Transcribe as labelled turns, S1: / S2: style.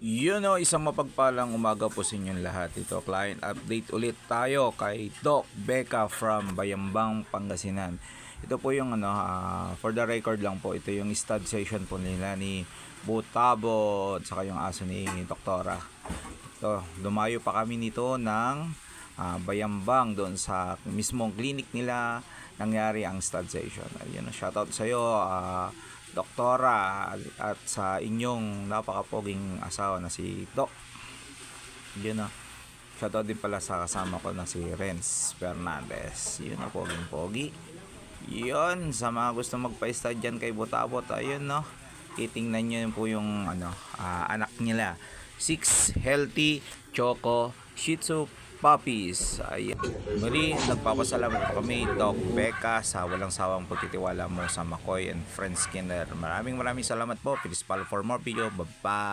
S1: Yun o, isang mapagpalang umaga po sa inyong lahat. Ito, client update ulit tayo kay Doc Becca from Bayambang, Pangasinan. Ito po yung for the record lang po, ito yung stud session po nila ni Butabo at saka yung aso ni Doktora. Ito, lumayo pa kami nito ng Bayambang doon sa mismong clinic nila nangyari ang stud session. Ayun, shoutout sa iyo, Doktora, at sa inyong napakapoging asawa na si Doc. Yun na. Shoutout din pala sa kasama ko na si Renz Fernandez. Yun na, poging pogi. Yun, sa mga gusto magpa-stud dyan kay Butabot, ayun no. Titingnan nyo po yung anak nila. 6 healthy Choco Shih Tzu puppies. Ayan. Muli, nagpapasalamat po kami, Doc Becca, sa walang sawang pagtitiwala mo sa McCoy and Friends Kinder. Maraming salamat po. Please follow for more video. Bye-bye.